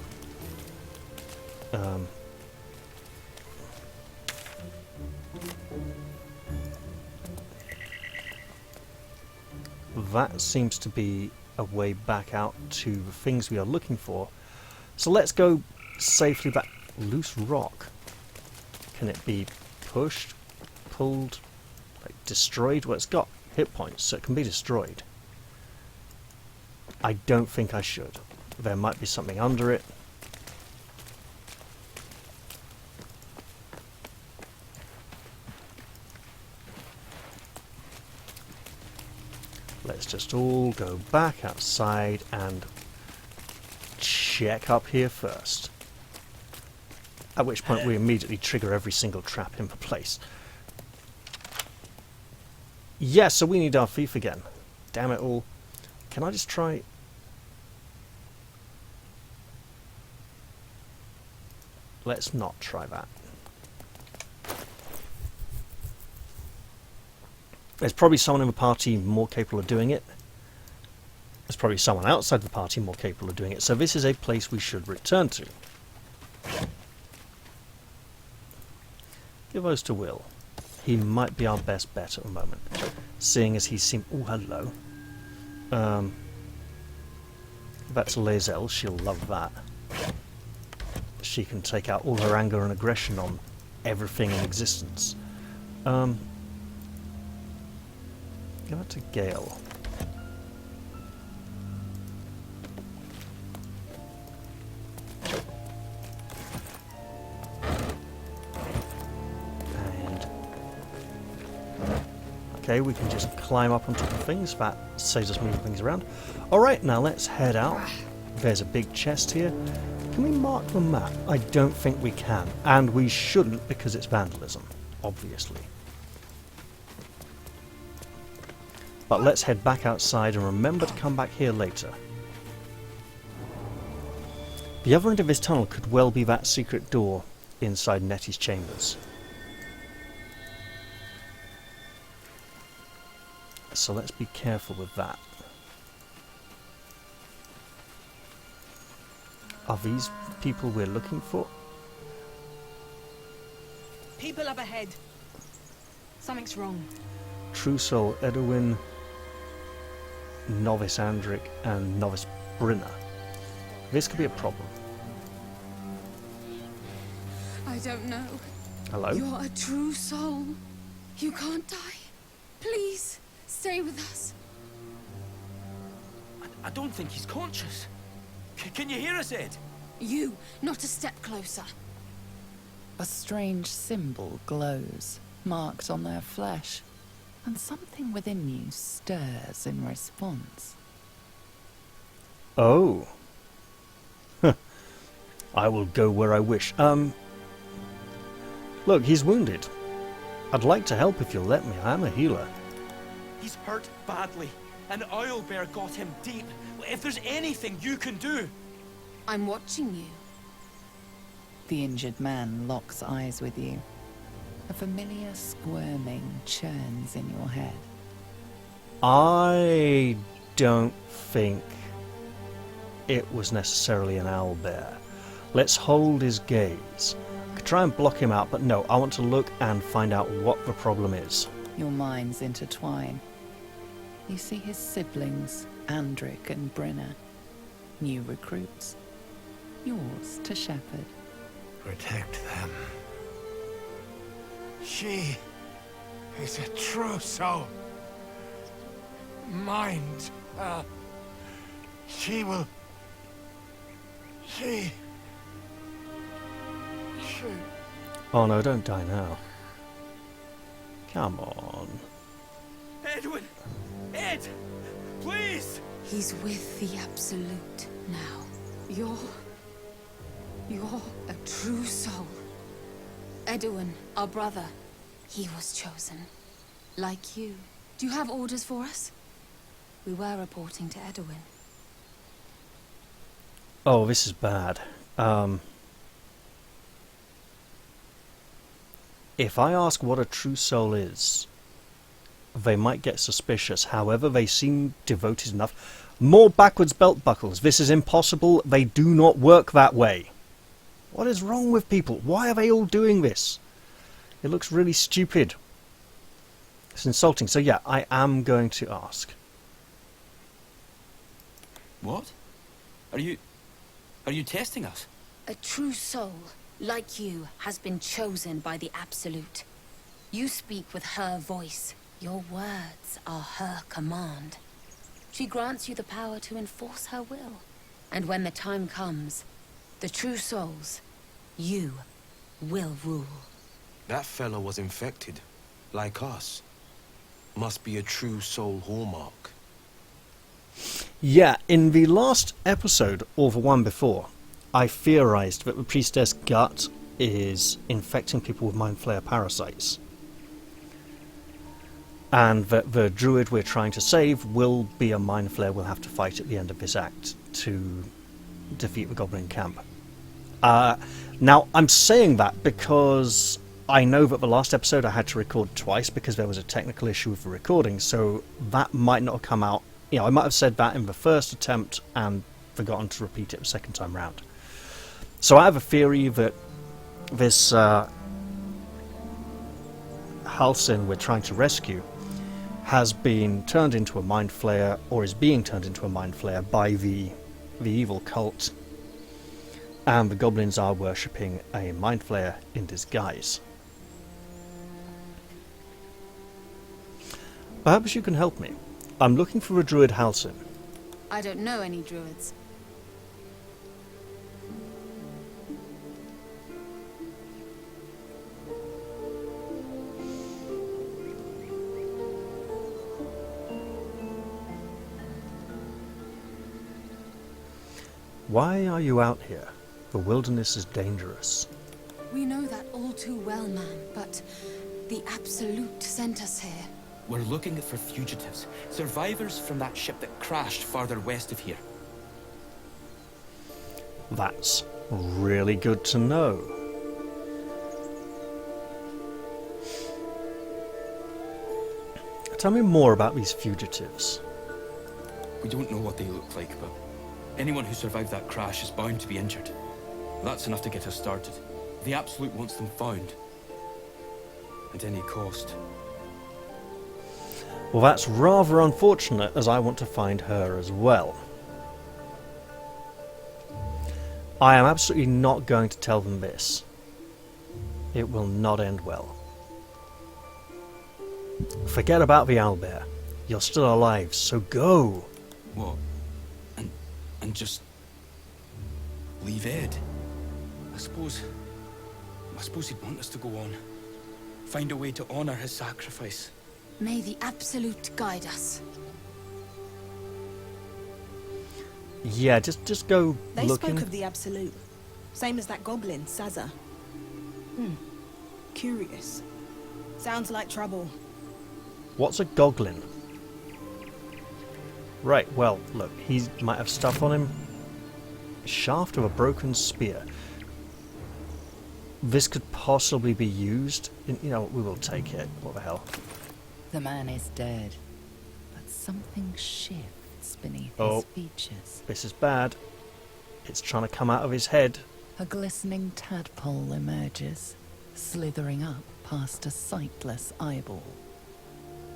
That seems to be a way back out to the things we are looking for. So let's go safely back. Loose rock. Can it be pushed, pulled, like destroyed? Well, it's got hit points, so it can be destroyed. I don't think I should. There might be something under it. Let's just all go back outside and check up here first. At which point we immediately trigger every single trap in the place. Yeah, so we need our thief again. Damn it all. Can I just try... Let's not try that. There's probably someone in the party more capable of doing it. There's probably someone outside the party more capable of doing it. So this is a place we should return to. Give those to Will. He might be our best bet at the moment. Seeing as he seemed... Oh, hello. That's Lae'zel. She'll love that. She can take out all her anger and aggression on everything in existence. Give it to Gale. And okay, we can just climb up on top of things. That saves us moving things around. Alright, now let's head out. There's a big chest here. Can we mark the map? I don't think we can. And we shouldn't because it's vandalism, obviously. But let's head back outside and remember to come back here later. The other end of this tunnel could well be that secret door inside Nettie's chambers. So let's be careful with that. Are these people we're looking for? People up ahead. Something's wrong. True Soul, Edwin, Novice Andric, and Novice Brinner. This could be a problem. I don't know. Hello? You're a true soul. You can't die. Please, stay with us. I don't think he's conscious. Can you hear us, Ed? You, not a step closer. A strange symbol glows, marked on their flesh. and something within you stirs in response. Oh. I will go where I wish. Look, he's wounded. I'd like to help if you'll let me. I am a healer. He's hurt badly. An owlbear got him deep. If there's anything you can do... I'm watching you. The injured man locks eyes with you. A familiar squirming churns in your head. I don't think it was necessarily an owlbear. Let's hold his gaze. I could try and block him out, but no, I want to look and find out what the problem is. Your minds intertwine. You see his siblings, Andric and Brynna. New recruits. Yours to shepherd. Protect them. She is a true soul. Mind her. She will... She... Oh no, don't die now. Come on. Edwin! Ed! Please! He's with the Absolute now. You're a true soul. Edwin, our brother, he was chosen. Like you. Do you have orders for us? We were reporting to Edwin. Oh, this is bad. If I ask what a true soul is, they might get suspicious. However, they seem devoted enough. More backwards belt buckles. This is impossible. They do not work that way. What is wrong with people? Why are they all doing this? It looks really stupid. It's insulting. So yeah, I am going to ask. What? Are you testing us? A true soul, like you, has been chosen by the Absolute. You speak with her voice. Your words are her command. She grants you the power to enforce her will. And when the time comes, the true souls, you, will rule. That fella was infected, like us. Must be a true soul hallmark. Yeah, in the last episode, or the one before, I theorized that the priestess gut is infecting people with mindflayer parasites. And that the druid we're trying to save will be a mindflayer we'll have to fight at the end of this act to defeat the goblin camp. Now, I'm saying that because I know that the last episode I had to record twice because there was a technical issue with the recording, so that might not have come out. You know, I might have said that in the first attempt and forgotten to repeat it the second time round. So I have a theory that this Halsin we're trying to rescue has been turned into a mind flayer, or is being turned into a mind flayer by the evil cult, and the goblins are worshipping a mind flayer in disguise. Perhaps you can help me. I'm looking for a druid Halsin. I don't know any druids. Why are you out here? The wilderness is dangerous. We know that all too well, man, but the Absolute sent us here. We're looking for fugitives. Survivors from that ship that crashed farther west of here. That's really good to know. Tell me more about these fugitives. We don't know what they look like, but anyone who survived that crash is bound to be injured. That's enough to get us started. The Absolute wants them found. At any cost. Well, that's rather unfortunate, as I want to find her as well. I am absolutely not going to tell them this. It will not end well. Forget about the owlbear. You're still alive, so go. What? And just leave Ed? I suppose he'd want us to go on. Find a way to honor his sacrifice. May the Absolute guide us. Yeah, just go They looking. spoke of the Absolute. Same as that goblin, Saza. Curious. Sounds like trouble. What's a goblin? Right, well, look, he might have stuff on him. Shaft of a broken spear. This could possibly be used. You know, we will take it. What the hell? The man is dead, but something shifts beneath Oh. his features. This is bad. It's trying to come out of his head. A glistening tadpole emerges, slithering up past a sightless eyeball.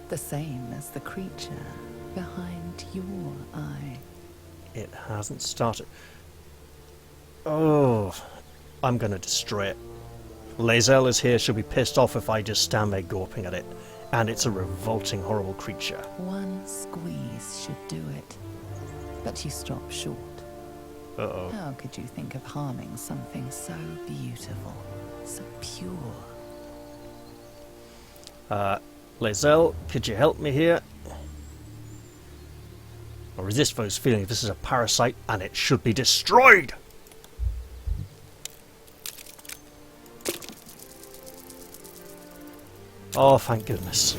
The same as the creature behind your eye. It hasn't started. Oh, I'm going to destroy it. Lae'zel is here. She'll be pissed off if I just stand there gawping at it. And it's a revolting, horrible creature. One squeeze should do it. But you stop short. Uh-oh. How could you think of harming something so beautiful, so pure? Lae'zel, could you help me here? I resist those feelings. This is a parasite and it should be destroyed! Oh, thank goodness.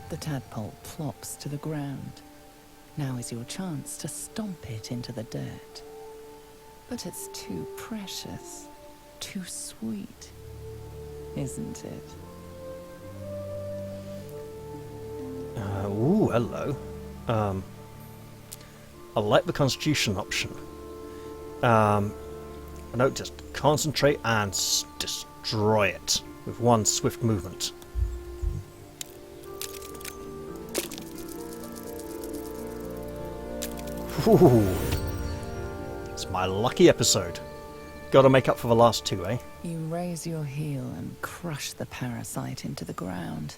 The tadpole plops to the ground. Now is your chance to stomp it into the dirt. But it's too precious, too sweet, isn't it? Ooh, hello. I like the Constitution option. No, just concentrate and destroy it with one swift movement. Ooh. It's my lucky episode. Gotta make up for the last two, eh? You raise your heel and crush the parasite into the ground.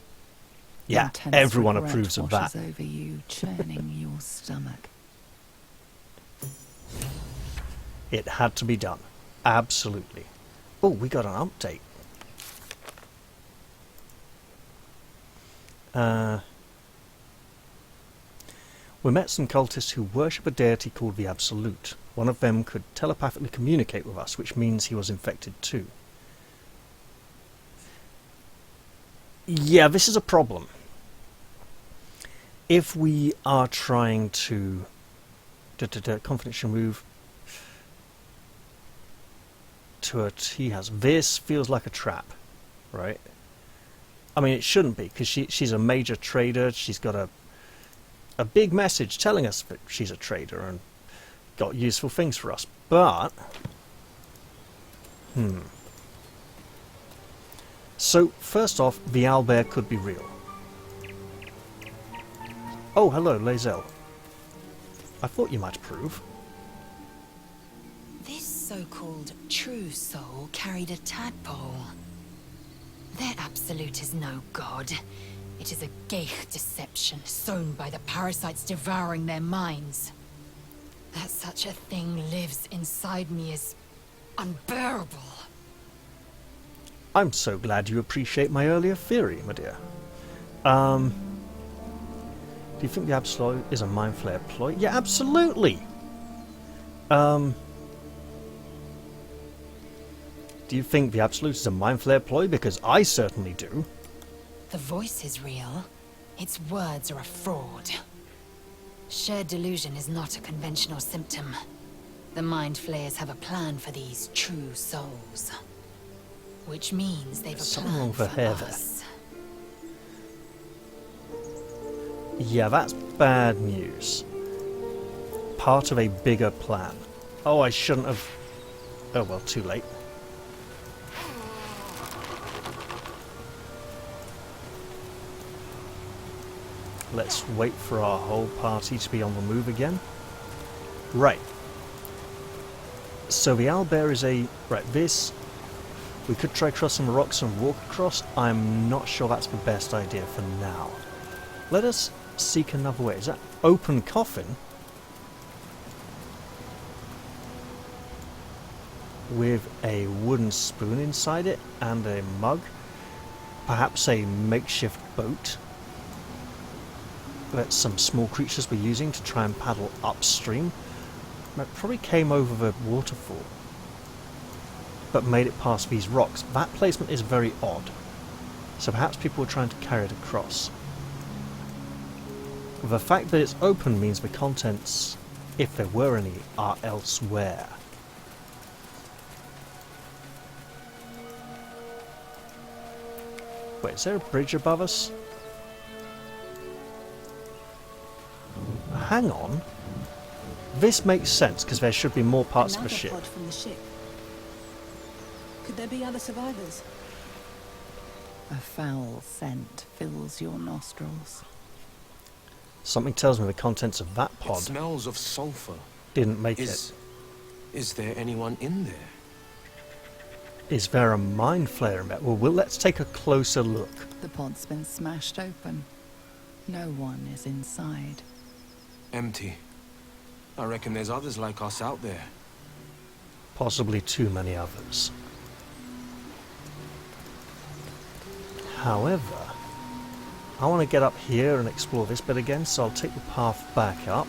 Yeah, Intense everyone regret approves of that. washes over you, churning your stomach. It had to be done. Absolutely. Oh, we got an update. We met some cultists who worship a deity called the Absolute. One of them could telepathically communicate with us, which means he was infected too. Yeah, this is a problem. If we are trying to confidential move to a he has this feels like a trap, right? I mean, it shouldn't be, because she's a major trader. She's got a big message telling us that she's a trader and got useful things for us. But so first off, the owlbear could be real. Oh, hello, Lae'zel. I thought you might approve. This so-called true soul carried a tadpole. Their Absolute is no god. It is a geich deception sown by the parasites devouring their minds. That such a thing lives inside me is unbearable. I'm so glad you appreciate my earlier theory, my dear. Do you think the Absolute is a mindflayer ploy? Yeah, absolutely! Do you think the Absolute is a mindflayer ploy? Because I certainly do. The voice is real. Its words are a fraud. Shared delusion is not a conventional symptom. The mind flayers have a plan for these true souls. Which means they've a Something plan wrong for with her hair there. us. Yeah, that's bad news. Part of a bigger plan. Oh, I shouldn't have... Oh well, too late. Let's wait for our whole party to be on the move again. Right. So the owlbear is a... Right, this... We could try crossing the rocks and walk across. I'm not sure that's the best idea for now. Let us seek another way. Is that open coffin? With a wooden spoon inside it and a mug? Perhaps a makeshift boat that some small creatures were using to try and paddle upstream. It probably came over the waterfall, but made it past these rocks. That placement is very odd. So perhaps people were trying to carry it across. The fact that it's open means the contents, if there were any, are elsewhere. Wait, is there a bridge above us? Hang on. This makes sense, because there should be more parts of the Another ship. pod from the ship. Could there be other survivors? A foul scent fills your nostrils. Something tells me the contents of that It pod smells of sulfur. didn't make it. Is there anyone in there? Is there a mindflayer in there? Well, let's take a closer look. The pod's been smashed open. No one is inside. Empty. I reckon there's others like us out there. Possibly too many others. However, I want to get up here and explore this bit again, so I'll take the path back up,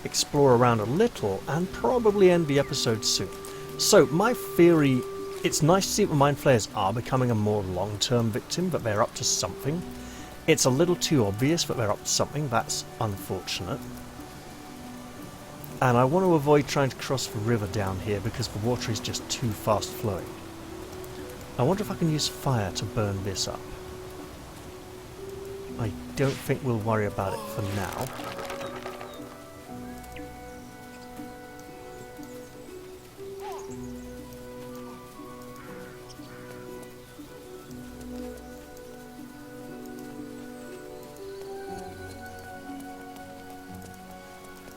explore around a little, and probably end the episode soon. So, my theory, it's nice to see that the mind flayers are becoming a more long-term victim, that they're up to something. It's a little too obvious that they're up to something, that's unfortunate. And I want to avoid trying to cross the river down here because the water is just too fast flowing. I wonder if I can use fire to burn this up. I don't think we'll worry about it for now.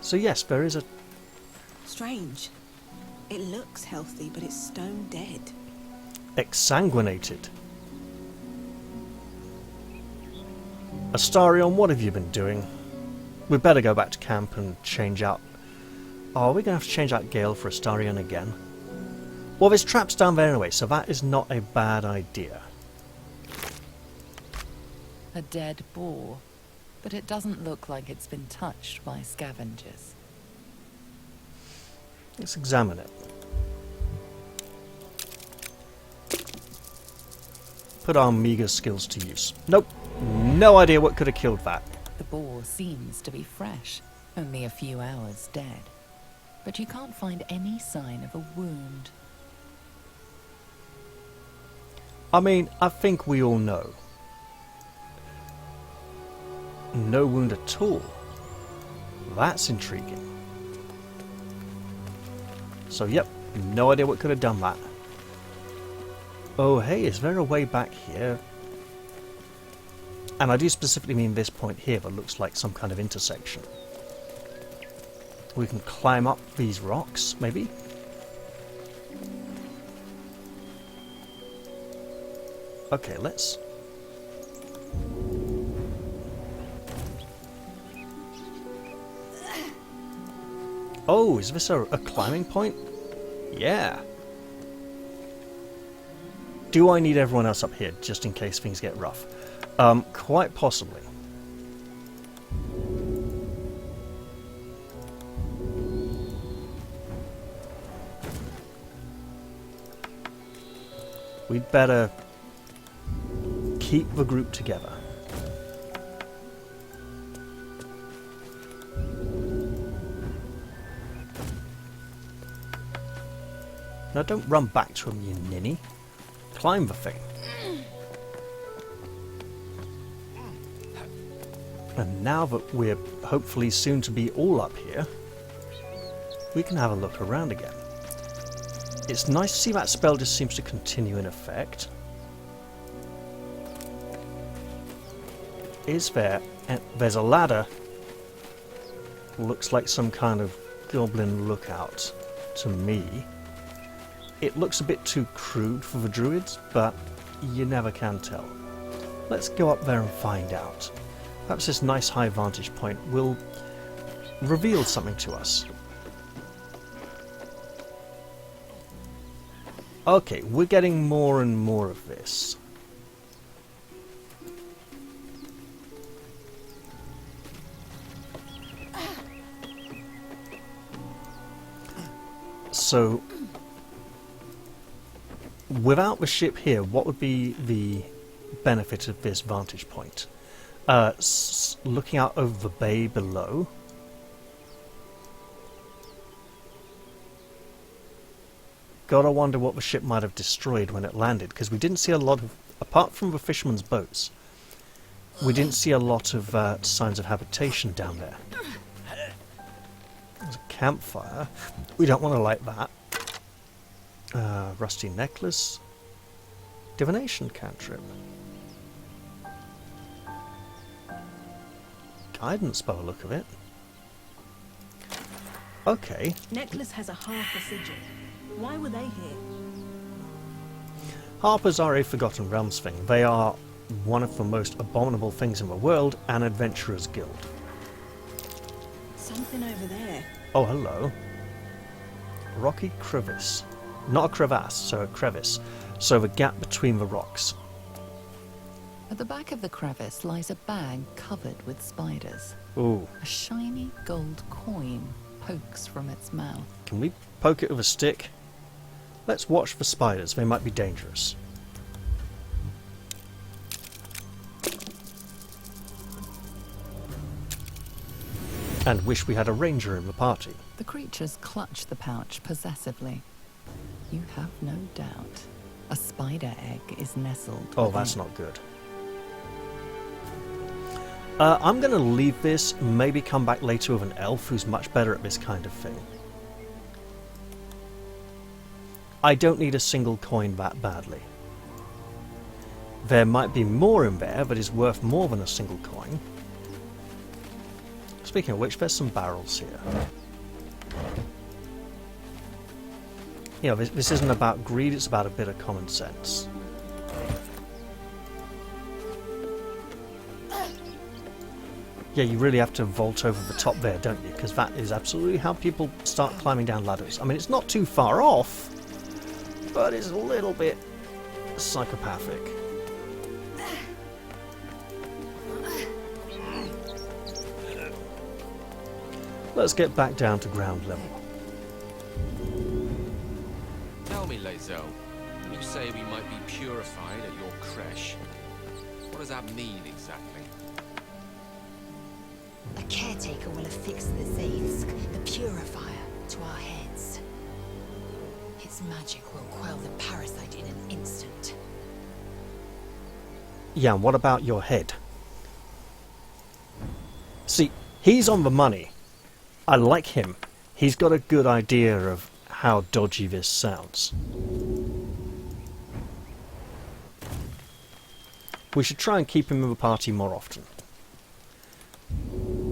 So yes, there is a... Strange. It looks healthy, but it's stone dead. Exsanguinated. Astarion, what have you been doing? We'd better go back to camp and change out... Oh, are we going to have to change out Gale for Astarion again? Well, there's traps down there anyway, so that is not a bad idea. A dead boar, but it doesn't look like it's been touched by scavengers. Let's examine it. Put our meager skills to use. Nope. No idea what could have killed that. The boar seems to be fresh, only a few hours dead. But you can't find any sign of a wound. I mean, I think we all know. No wound at all. That's intriguing. So, yep, no idea what could have done that. Oh, hey, is there a way back here? And I do specifically mean this point here that looks like some kind of intersection. We can climb up these rocks, maybe? Okay, let's... Oh, is this a climbing point? Yeah. Do I need everyone else up here, just in case things get rough? Quite possibly. We'd better keep the group together. Now don't run back to him, you ninny. Climb the thing. And now that we're hopefully soon to be all up here, we can have a look around again. It's nice to see that spell just seems to continue in effect. Is there... there's a ladder. Looks like some kind of goblin lookout to me. It looks a bit too crude for the druids, but you never can tell. Let's go up there and find out. Perhaps this nice high vantage point will reveal something to us. Okay, we're getting more and more of this. So, without the ship here, what would be the benefit of this vantage point? Looking out over the bay below. Gotta wonder what the ship might have destroyed when it landed, because we didn't see a lot of, apart from the fishermen's boats, we didn't see a lot of signs of habitation down there. There's a campfire. We don't want to light that. Rusty necklace. Divination cantrip. Guidance by the look of it. Okay. Necklace has a harper sigil. Why were they here? Harpers are a Forgotten Realms thing. They are one of the most abominable things in the world, an adventurer's guild. Something over there. Oh, hello. Rocky crevice. Not a crevasse, so a crevice. So the gap between the rocks. At the back of the crevice lies a bag covered with spiders. Ooh. A shiny gold coin pokes from its mouth. Can we poke it with a stick? Let's watch for spiders. They might be dangerous. And wish we had a ranger in the party. The creatures clutch the pouch possessively. You have no doubt. A spider egg is nestled Oh, within. that's not good. I'm going to leave this, maybe come back later with an elf who's much better at this kind of thing. I don't need a single coin that badly. There might be more in there that is worth more than a single coin. Speaking of which, there's some barrels here. You know, this isn't about greed, it's about a bit of common sense. Yeah, you really have to vault over the top there, don't you? Because that is absolutely how people start climbing down ladders. I mean, it's not too far off, but it's a little bit psychopathic. Let's get back down to ground level. Tell me, Lae'zel, when you say we might be purified at your creche, what does that mean exactly? A caretaker will affix the Zaithsk, the purifier, to our heads. Its magic will quell the parasite in an instant. Yeah, and what about your head? See, he's on the money. I like him. He's got a good idea of how dodgy this sounds. We should try and keep him in the party more often.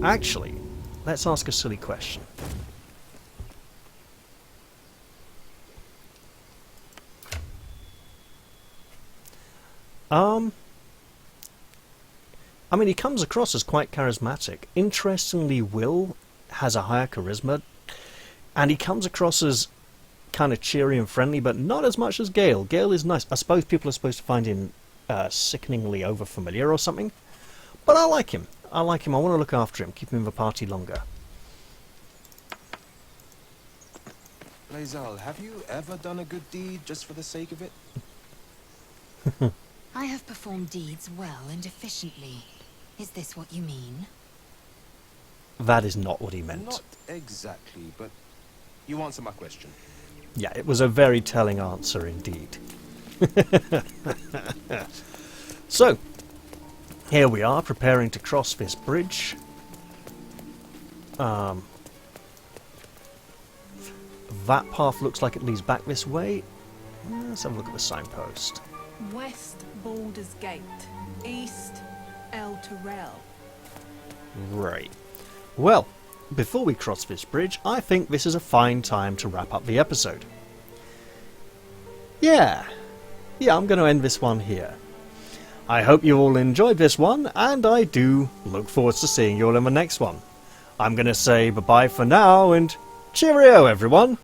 Actually, let's ask a silly question. I mean, he comes across as quite charismatic. Interestingly, Will has a higher charisma, and he comes across as kind of cheery and friendly, but not as much as Gale. Gale is nice. I suppose people are supposed to find him sickeningly over-familiar or something, but I like him. I like him. I want to look after him, keep him in the party longer. Lae'zel, have you ever done a good deed just for the sake of it? I have performed deeds well and efficiently. Is this what you mean? That is not what he meant. Not exactly, but you answer my question. Yeah, it was a very telling answer indeed. So, here we are, preparing to cross this bridge. That path looks like it leads back this way. Let's have a look at the signpost. West Baldur's Gate. East El Terrell. Right. Well, before we cross this bridge, I think this is a fine time to wrap up the episode. Yeah, I'm going to end this one here. I hope you all enjoyed this one, and I do look forward to seeing you all in the next one. I'm going to say bye-bye for now, and cheerio, everyone!